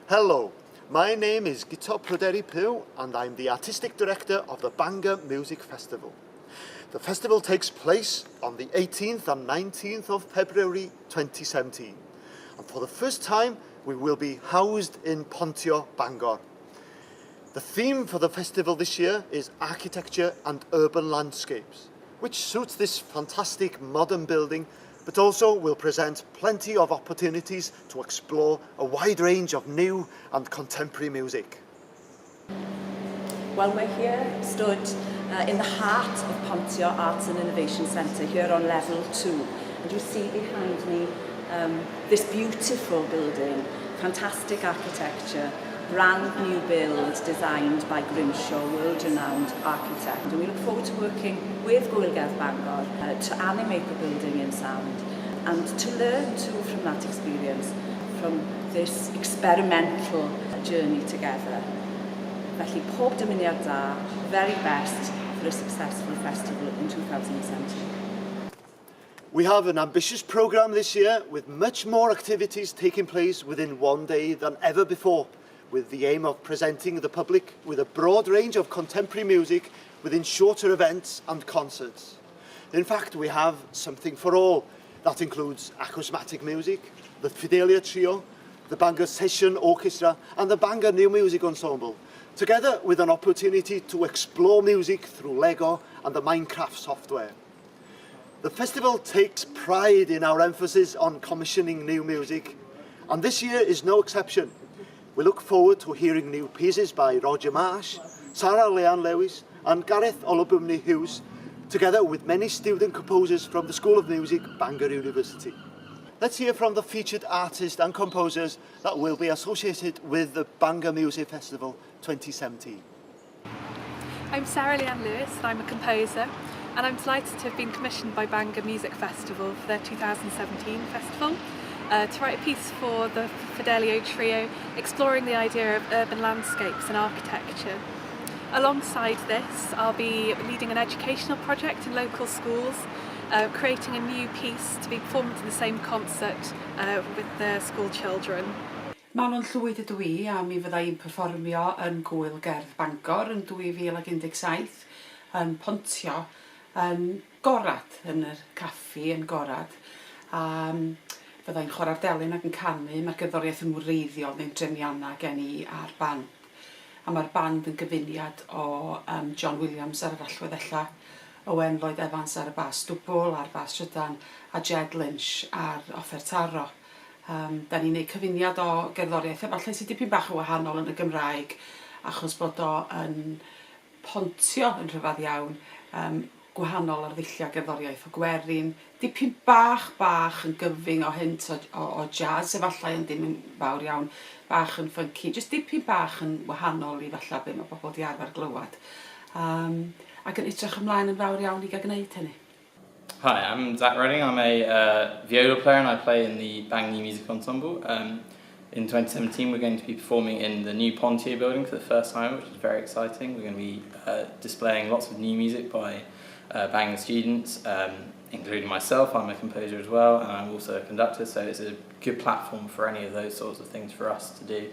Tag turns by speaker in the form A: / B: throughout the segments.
A: Hello, my name is Gyto Pryderu Pugh and I'm the Artistic Director of the Bangor Music Festival. The festival takes place on the 18th and 19th of February 2017. And for the first time, we will be housed in Pontio, Bangor. The theme for the festival this year is architecture and urban landscapes, which suits this fantastic modern building, but also will present plenty of opportunities to explore a wide range of new and contemporary music.
B: Well, we're here, stood in the heart of Pontio Arts and Innovation Centre, here on level 2. And you see behind me this beautiful building, fantastic architecture, brand new build designed by Lansio, world-renowned architect. And we look forward to working with Gŵyl Gerdd Bangor to animate the building in sound and to learn too from that experience, from this experimental journey together. Felly, pob dymuniad da, very best for a successful festival in 2017.
A: We have an ambitious programme this year with much more activities taking place within one day than ever before, with the aim of presenting the public with a broad range of contemporary music within shorter events and concerts. In fact, we have something for all. That includes acousmatic music, the Fidelia Trio, the Bangor Session Orchestra and the Bangor New Music Ensemble, together with an opportunity to explore music through Lego and the Minecraft software. The festival takes pride in our emphasis on commissioning new music, and this year is no exception. We look forward to hearing new pieces by Roger Marsh, Sarah Leanne Lewis and Gareth Olubumni Hughes, together with many student composers from the School of Music, Bangor University. Let's hear from the featured artists and composers that will be associated with the Bangor Music Festival 2017.
C: I'm Sarah Leanne Lewis and I'm a composer, and I'm delighted to have been commissioned by Bangor Music Festival for their 2017 festival to write a piece for the Fidelia Trio exploring the idea of urban landscapes and architecture. Alongside this, I'll be leading an educational project in local schools, creating a new piece to be performed in the same concert with the school children.
D: Mae nhw'n llwyd ydw i a mi fyddai'n perfformio yn Gŵyl Gerdd Bangor yn 2017 yn Pontio yn Gorad, yn yr caffi yn Gorad. Fyddai'n chwarae'r delyn ac yn canu, mae'r gerddoriaeth yn wreiddiol neu'n drenianna gen i a'r band. A mae'r band yn gyfuniad o John Williams ar yr allweddella, Owen Lloyd Evans ar y bas dwbl, a'r bas trydan, a Jed Lynch ar offertaro. Da ni'n gwneud cyfuniad o gerddoriaeth, efallai sydd dipyn bach yn wahanol yn y Gymraeg, achos bod o yn pontio yn rhyfedd iawn, gwahanol ar ddulliau gerddoriaeth o Gwerin, dipyn bach yn gyfyng o hint o jazz, efallai yn ddim yn fawr iawn, bach yn funky, just dipyn bach yn wahanol i falla be mae bobl wedi arfer glywed. Ac yn edrych ymlaen yn fawr iawn i gael gwneud hynny.
E: Hi, I'm Zach Redding. I'm a viola player and I play in the Bangor New Music Ensemble. In 2017 we're going to be performing in the new Pontio building for the first time, which is very exciting. We're going to be displaying lots of new music by Bangor students, including myself. I'm a composer as well, and I'm also a conductor, so it's a good platform for any of those sorts of things for us to do.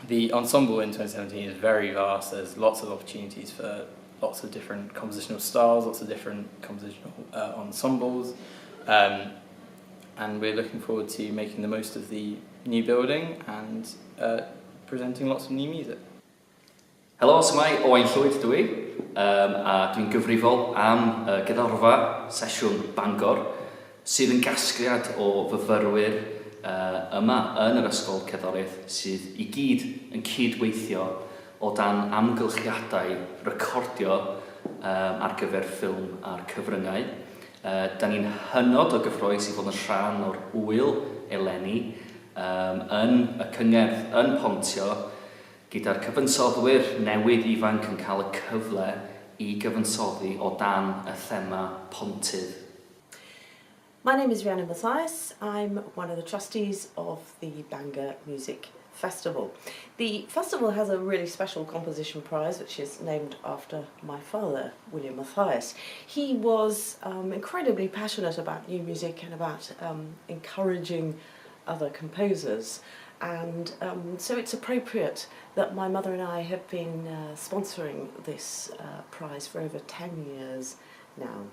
E: The ensemble in 2017 is very vast. There's lots of opportunities for lots of different compositional styles, lots of different compositional ensembles, and we're looking forward to making the most of the new building and presenting lots of new music.
F: Helo, symai Owen Llwyd ydw i, a dwi'n gyfrifol am gyda'r Sesiwn Bangor, sydd yn gasgliad o fyfyrwyr yma yn yr ysgol cerddoriaeth sydd i gyd yn cydweithio o dan amgylchiadau recordio ar gyfer ffilm a'r cyfryngau. Da ni'n hynod o gyffrous i fod yn rhan o'r wyl eleni yn y cyngerdd yn Pontio, gyda'r cyfansoddwyr newydd ifanc yn cael y cyfle i gyfansoddi o dan y thema pontydd.
G: My name is Rhiannon Mathias. I'm one of the trustees of the Bangor Music Festival. The festival has a really special composition prize which is named after my father, William Mathias. He was incredibly passionate about new music and about encouraging other composers. And so it's appropriate that my mother and I have been sponsoring this prize for over 10 years now.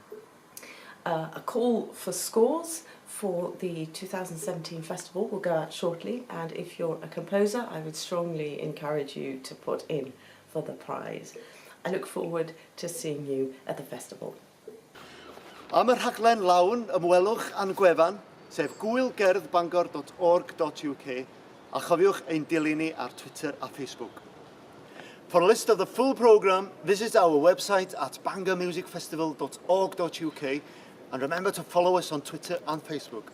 G: A call for scores for the 2017 festival will go out shortly, and if you're a composer, I would strongly encourage you to put in for the prize. I look forward to seeing you at the festival.
A: Am y rhaglen lawn, ymwelwch a'n gwefan, sef gwylgerddbangor.org.uk, a chofiwch ein dilyn ni ar Twitter a Facebook. For a list of the full programme, visit our website at bangormusicfestival.org.uk and remember to follow us on Twitter and Facebook.